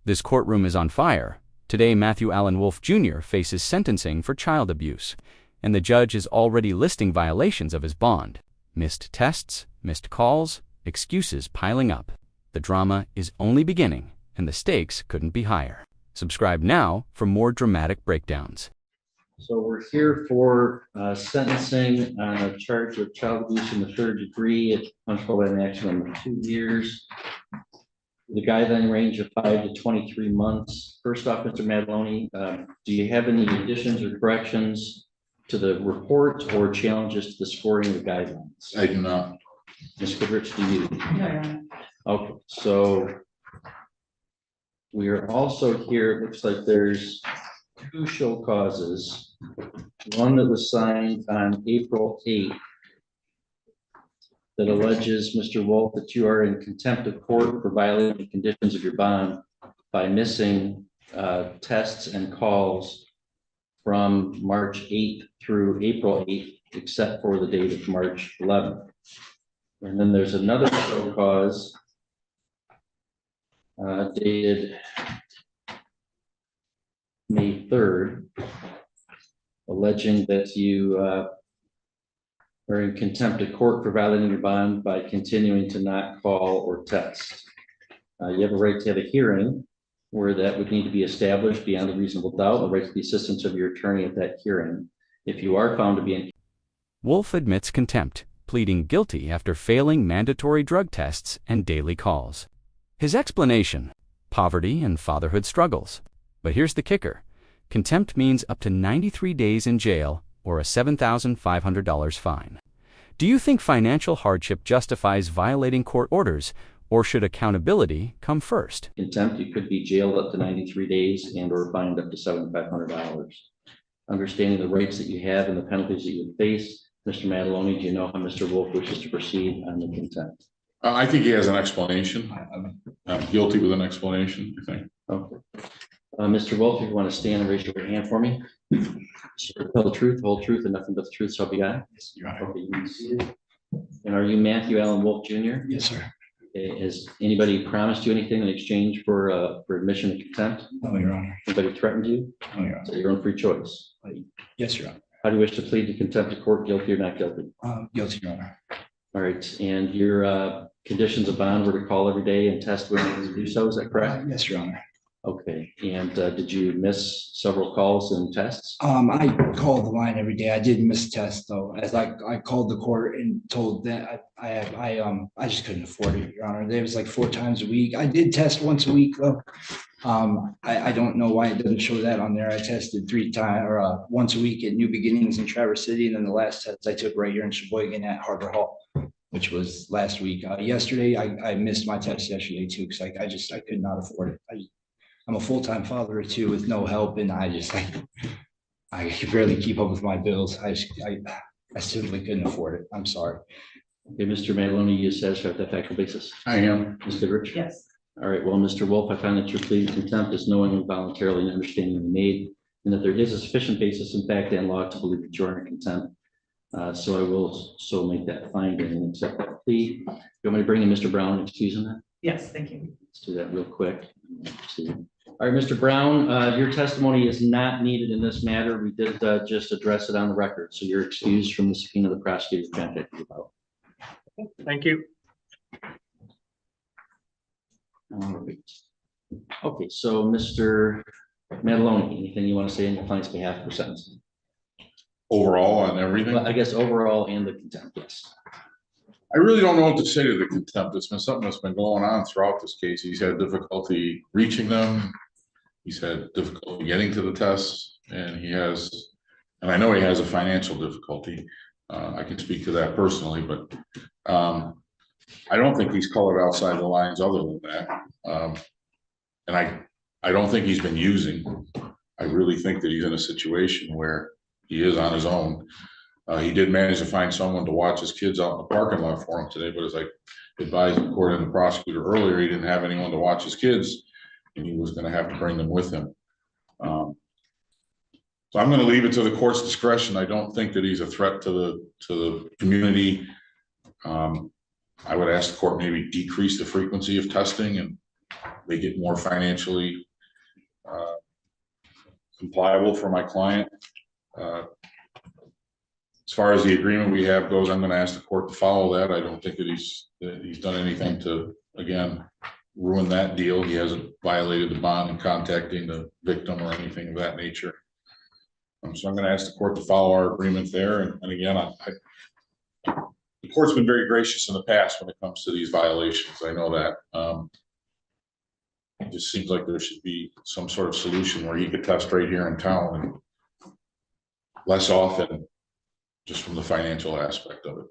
This courtroom is on fire. Today, Matthew Allen Wolf Jr. faces sentencing for child abuse, and the judge is already listing violations of his bond. Missed tests, missed calls, excuses piling up. The drama is only beginning, and the stakes couldn't be higher. Subscribe now for more dramatic breakdowns. So we're here for sentencing on a charge of child abuse in the third degree. It's punishable by maximum of 2 years. The guideline range of 5 to 23 months. First off, Mr. Madaloni, do you have any additions or corrections to the report or challenges to the scoring of the guidelines? I do not. Ms. Goodrich, do you? No. Okay, so we are also here, it looks like there's 2 show causes. One that was signed on April 8th that alleges, Mr. Wolf, that you are in contempt of court for violating the conditions of your bond by missing tests and calls from March 8th through April 8th, except for the date of March 11th. And then there's another show cause dated May 3rd, alleging that you are in contempt of court for violating your bond by continuing to not call or text. You have a right to have a hearing where that would need to be established beyond a reasonable doubt, a right to the assistance of your attorney at that hearing. If you are found to be in... Wolf admits contempt, pleading guilty after failing mandatory drug tests and daily calls. His explanation: poverty and fatherhood struggles. But here's the kicker. Contempt means up to 93 days in jail or a $7,500 fine. Do you think financial hardship justifies violating court orders, or should accountability come first? Contempt, you could be jailed up to 93 days and or fined up to $7,500. Understanding the rights that you have and the penalties that you face, Mr. Madaloni, do you know how Mr. Wolf wishes to proceed on the contempt? I think he has an explanation. I'm guilty with an explanation, I think. Okay. Mr. Wolf, if you want to stand and raise your hand for me. Tell the truth, the whole truth, and nothing but the truth shall be God. Yes, Your Honor. Okay, you can see it. And are you Matthew Allen Wolf Jr.? Yes, sir. Okay, has anybody promised you anything in exchange for admission of contempt? No, Your Honor. Anybody threatened you? No, Your Honor. So your own free choice. Yes, Your Honor. How do you wish to plead to contempt of court, guilty or not guilty? Guilty, Your Honor. All right, and your conditions of bond were to call every day and test when you do so, is that correct? Yes, Your Honor. Okay, and did you miss several calls and tests? I called the line every day. I did miss tests though, as I called the court and told that I just couldn't afford it, Your Honor. There was like 4 times a week. I did test once a week though. I don't know why it doesn't show that on there. I tested 3 times or once a week at New Beginnings in Traverse City, and then the last test I took right here in Sheboygan at Harbor Hall, which was last week. Yesterday, I missed my test yesterday too because I could not afford it. I'm a full-time father of 2 with no help, and I could barely keep up with my bills. I simply couldn't afford it. I'm sorry. Okay, Mr. Madaloni, you satisfied with that factual basis? I am. Mr. Rich? Yes. All right, well, Mr. Wolf, I find that your plea of contempt is knowing and voluntarily and understanding made, and that there is a sufficient basis in fact and law to believe that you are in contempt. So I will so make that finding and accept that plea. You want me to bring in Mr. Brown and excuse him? Yes, thank you. Let's do that real quick. All right, Mr. Brown, your testimony is not needed in this matter. We did just address it on the record, so you're excused from the subpoena the prosecutor contacted you about. Thank you. All right. Okay, so Mr. Madaloni, anything you want to say on your client's behalf for sentencing? Overall on everything? Well, I guess overall and the contempt, yes. I really don't know what to say to the contempt. It's been something that's been going on throughout this case. He's had difficulty reaching them. He's had difficulty getting to the tests, and I know he has a financial difficulty. I can speak to that personally, but I don't think he's colored outside the lines other than that. And I don't think he's been using. I really think that he's in a situation where he is on his own. He did manage to find someone to watch his kids out in the parking lot for him today, but as I advised the court and the prosecutor earlier, he didn't have anyone to watch his kids, and he was going to have to bring them with him. So I'm going to leave it to the court's discretion. I don't think that he's a threat to the community. I would ask the court maybe decrease the frequency of testing and make it more financially compliable for my client. As far as the agreement we have goes, I'm going to ask the court to follow that. I don't think that he's done anything to, again, ruin that deal. He hasn't violated the bond in contacting the victim or anything of that nature. So I'm going to ask the court to follow our agreement there. And again, the court's been very gracious in the past when it comes to these violations. I know that. It just seems like there should be some sort of solution where he could test right here in town and less often, just from the financial aspect of it.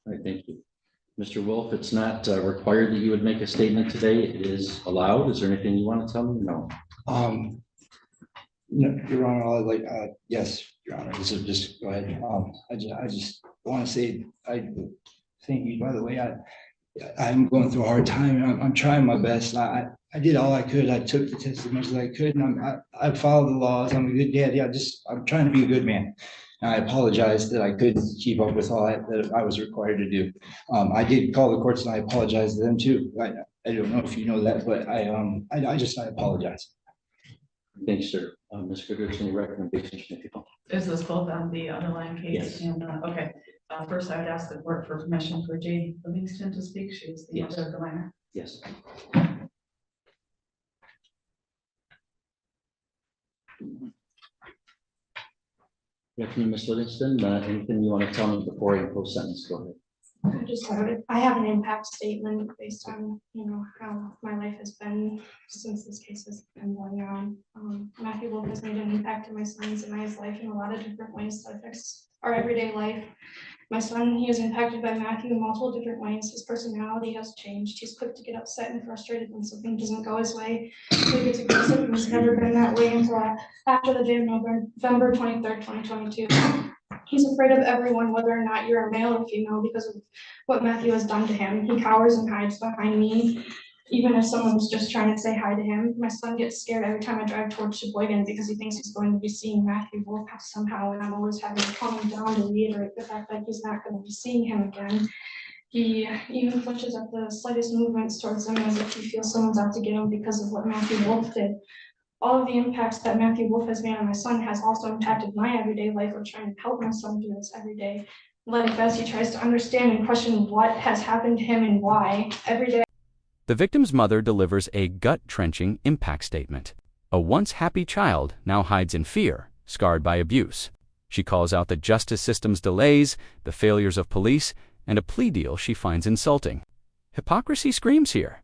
All right, thank you. Mr. Wolf, it's not required that you would make a statement today. It is allowed. Is there anything you want to tell me? No. No, Your Honor, yes, Your Honor, just go ahead. I just want to say, I thank you, by the way. I'm going through a hard time, and I'm trying my best. I did all I could. I took the test as much as I could, and I followed the laws. I'm a good dad. Yeah, I'm trying to be a good man. And I apologize that I couldn't keep up with all that I was required to do. I did call the courts, and I apologize to them too. I don't know if you know that, but I apologize. Thanks, sir. Ms. Goodrich, any recommendations from the people? Is this both on the underlying case? Yes. And, okay, first I would ask the court for permission for Jade Livingston to speak. She is the Yes. mother of the minor. Yes. Good afternoon, Ms. Livingston. Anything you want to tell me before I impose sentence? Go ahead. I have an impact statement based on, how my life has been since this case has been going on. Matthew Wolf has made an impact in my son's and I's life in a lot of different ways that affects our everyday life. My son, he is impacted by Matthew in multiple different ways. His personality has changed. He's quick to get upset and frustrated when something doesn't go his way. He gets aggressive. He's never been that way until after the day of November 23rd, 2022. He's afraid of everyone, whether or not you're a male or female, because of what Matthew has done to him. He cowers and hides behind me, even if someone's just trying to say hi to him. My son gets scared every time I drive towards Sheboygan because he thinks he's going to be seeing Matthew Wolf somehow, and I'm always having to calm him down to reiterate the fact that he's not going to be seeing him again. He even flinches at the slightest movements towards him as if he feels someone's out to get him because of what Matthew Wolf did. All of the impacts that Matthew Wolf has made on my son has also impacted my everyday life of trying to help my son do this every day. Life as he tries to understand and question what has happened to him and why every day. The victim's mother delivers a gut-wrenching impact statement. A once happy child now hides in fear, scarred by abuse. She calls out the justice system's delays, the failures of police, and a plea deal she finds insulting. Hypocrisy screams here.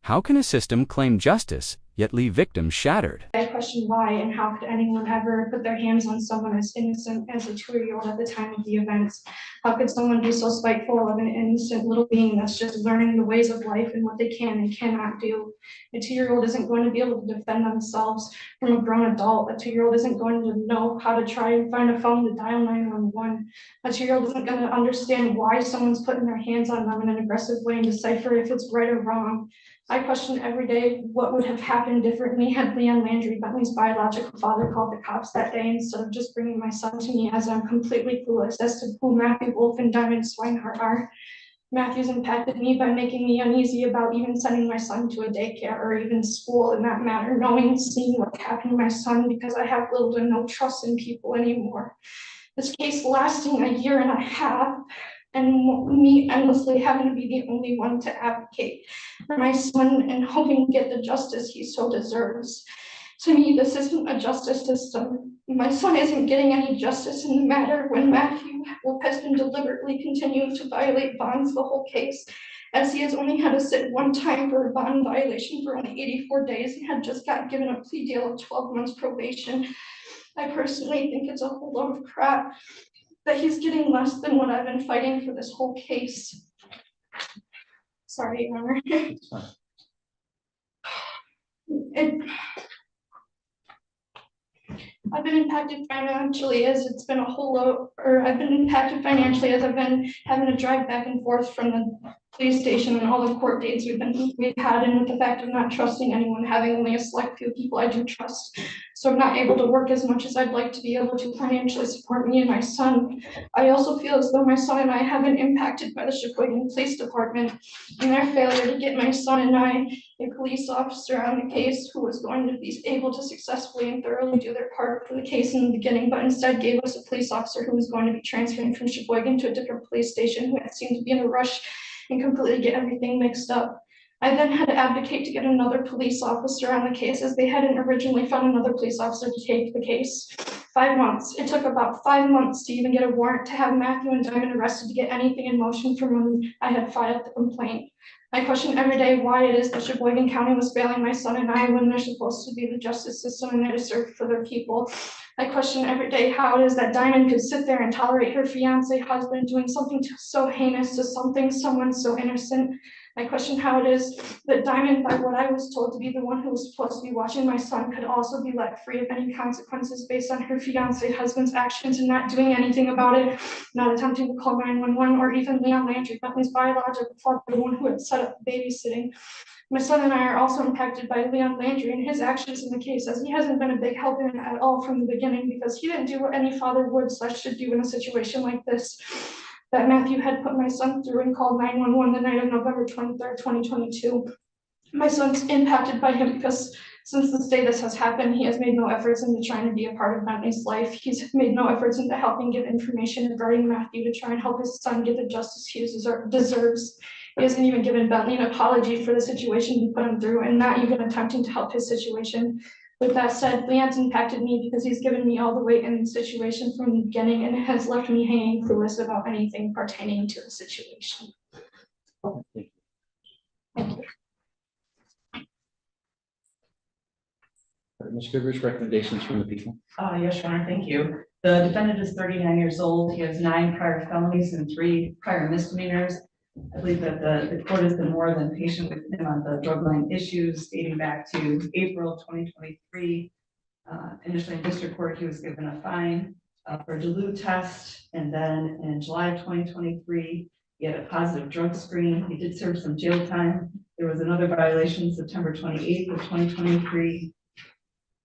How can a system claim justice, yet leave victims shattered? I question why and how could anyone ever put their hands on someone as innocent as a 2-year-old at the time of the events? How could someone be so spiteful of an innocent little being that's just learning the ways of life and what they can and cannot do? A 2-year-old isn't going to be able to defend themselves from a grown adult. A 2-year-old isn't going to know how to try and find a phone to dial 911. A 2-year-old isn't going to understand why someone's putting their hands on them in an aggressive way and decipher if it's right or wrong. I question every day what would have happened differently had Leon Landry, Bentley's biological father, called the cops that day instead of just bringing my son to me, as I'm completely clueless as to who Matthew Wolf and Diamond Swinehart are. Matthew's impacted me by making me uneasy about even sending my son to a daycare or even school in that matter, knowing and seeing what happened to my son because I have little to no trust in people anymore. This case lasting 1.5 years, and me endlessly having to be the only one to advocate for my son and hoping to get the justice he so deserves. To me, this isn't a justice system. My son isn't getting any justice in the matter when Matthew Wolf has been deliberately continuing to violate bonds the whole case, as he has only had to sit one time for a bond violation for only 84 days and had just got given a plea deal of 12 months probation. I personally think it's a whole load of crap that he's getting less than what I've been fighting for this whole case. Sorry, Your Honor. I've been impacted financially as it's been a whole load, or I've been impacted financially as I've been having to drive back and forth from the police station and all the court dates we've had, and with the fact of not trusting anyone, having only a select few people I do trust. So I'm not able to work as much as I'd like to be able to financially support me and my son. I also feel as though my son and I have been impacted by the Sheboygan Police Department and their failure to get my son and I a police officer on the case who was going to be able to successfully and thoroughly do their part for the case in the beginning, but instead gave us a police officer who was going to be transferring from Sheboygan to a different police station, who had seemed to be in a rush and completely get everything mixed up. I then had to advocate to get another police officer on the case, as they hadn't originally found another police officer to take the case. 5 months. It took about 5 months to even get a warrant to have Matthew and Diamond arrested to get anything in motion from when I had filed the complaint. I question every day why it is that Sheboygan County was failing my son and I when they're supposed to be the justice system and there to serve for their people. I question every day how it is that Diamond could sit there and tolerate her fiance husband doing something so heinous to someone so innocent. I question how it is that Diamond, by what I was told to be the one who was supposed to be watching my son, could also be let free of any consequences based on her fiance husband's actions and not doing anything about it, not attempting to call 911, or even Leon Landry, Bentley's biological father, the one who had set up babysitting. My son and I are also impacted by Leon Landry and his actions in the case, as he hasn't been a big help in it at all from the beginning, because he didn't do what any father would / should do in a situation like this that Matthew had put my son through and called 911 the night of November 23rd, 2022. My son's impacted by him because since this day this has happened, he has made no efforts into trying to be a part of Bentley's life. He's made no efforts into helping give information regarding Matthew to try and help his son get the justice he deserves. He hasn't even given Bentley an apology for the situation he put him through, and not even attempting to help his situation. With that said, Leon's impacted me because he's given me all the weight in the situation from the beginning and has left me hanging clueless about anything pertaining to the situation. Thank you. Ms. Goodrich, recommendations from the people? Yes, Your Honor, thank you. The defendant is 39 years old. He has 9 prior felonies and 3 prior misdemeanors. I believe that the court has been more than patient with him on the drug line issues dating back to April 2023. Initially in district court, he was given a fine for a dilute test, and then in July of 2023, he had a positive drug screen. He did serve some jail time. There was another violation September 28th of 2023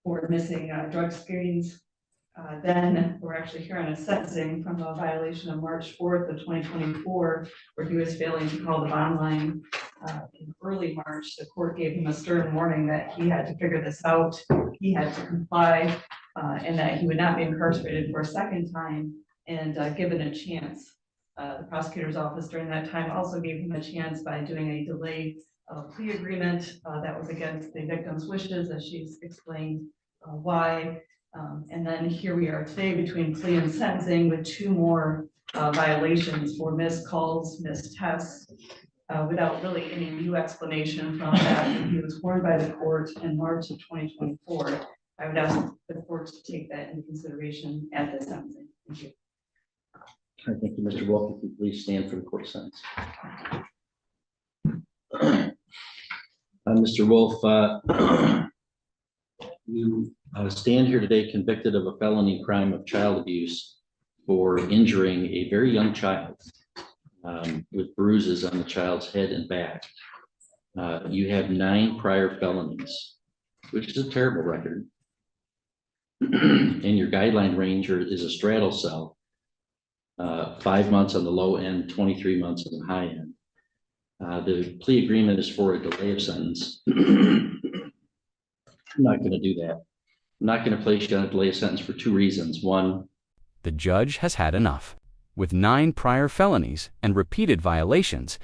for missing drug screens. Then we're actually here on a sentencing from a violation of March 4th of 2024, where he was failing to call the bond line in early March. The court gave him a stern warning that he had to figure this out, he had to comply, and that he would not be incarcerated for a second time and given a chance. The prosecutor's office during that time also gave him a chance by doing a delayed plea agreement that was against the victim's wishes, as she's explained why. And then here we are today between plea and sentencing with 2 more violations for missed calls, missed tests, without really any new explanation from that. And he was warned by the court in March of 2024. I would ask the court to take that into consideration at the sentencing. Thank you. All right, thank you, Mr. Wolf. If you please stand for the court sentence. Mr. Wolf, you stand here today convicted of a felony crime of child abuse for injuring a very young child with bruises on the child's head and back. You have 9 prior felonies, which is a terrible record. And your guideline range is a straddle cell, 5 months on the low end, 23 months on the high end. The plea agreement is for a delay of sentence. I'm not going to do that. I'm not going to place you on a delay of sentence for 2 reasons. One, The judge has had enough. With 9 prior felonies and repeated violations,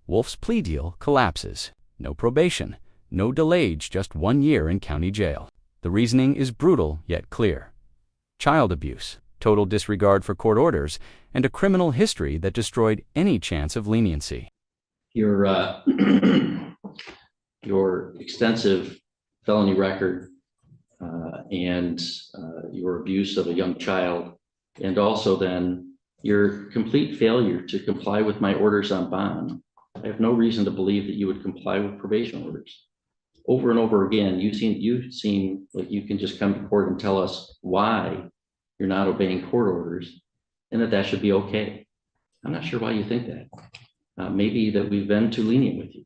Wolf's plea deal collapses. No probation, no delayed, just 1 year in county jail. The reasoning is brutal yet clear. Child abuse, total disregard for court orders, and a criminal history that destroyed any chance of leniency. your extensive felony record and your abuse of a young child, and also then your complete failure to comply with my orders on bond. I have no reason to believe that you would comply with probation orders. Over and over again, you seem like you can just come to court and tell us why you're not obeying court orders and that should be okay. I'm not sure why you think that. Maybe that we've been too lenient with you.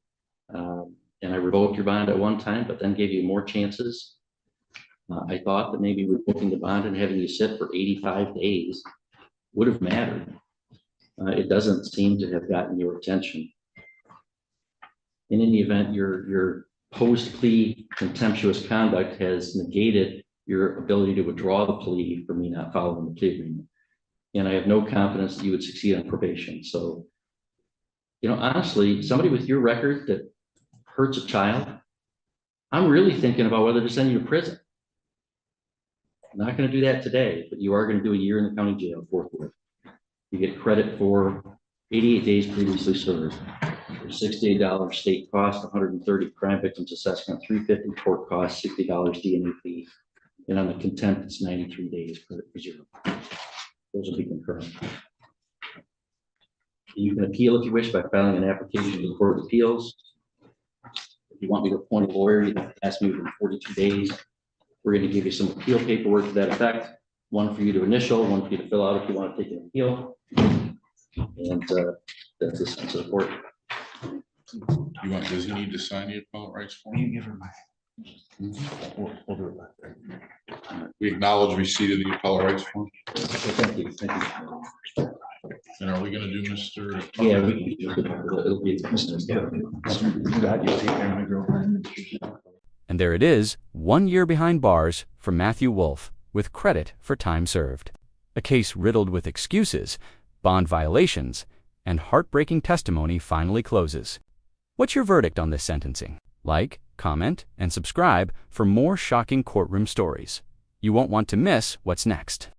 And I revoked your bond at one time, but then gave you more chances. I thought that maybe revoking the bond and having you sit for 85 days would have mattered. It doesn't seem to have gotten your attention. In any event, your post-plea contemptuous conduct has negated your ability to withdraw the plea for me not following the plea agreement. And I have no confidence that you would succeed on probation. So, honestly, somebody with your record that hurts a child, I'm really thinking about whether to send you to prison. I'm not going to do that today, but you are going to do a year in the county jail forthwith. You get credit for 88 days previously served, for $68 state cost, 130 crime victims assessment, $350 court cost, $60 DNA fee, and on the contempt, it's 93 days credit for 0. Those will be concurrent. You can appeal if you wish by filing an application to the Court of Appeals. If you want me to appoint a lawyer, you have to ask me within 42 days. We're going to give you some appeal paperwork to that effect. One for you to initial, one for you to fill out if you want to take an appeal. And that's the sense of the court. Does he need to sign the appellate rights form? You give her my. We acknowledge receipt of the appellate rights form. Thank you. Thank you. And are we gonna do Mr.? Yeah, it'll be Mr. And there it is, 1 year behind bars for Matthew Wolf, with credit for time served. A case riddled with excuses, bond violations, and heartbreaking testimony finally closes. What's your verdict on this sentencing? Like, comment, and subscribe for more shocking courtroom stories. You won't want to miss what's next.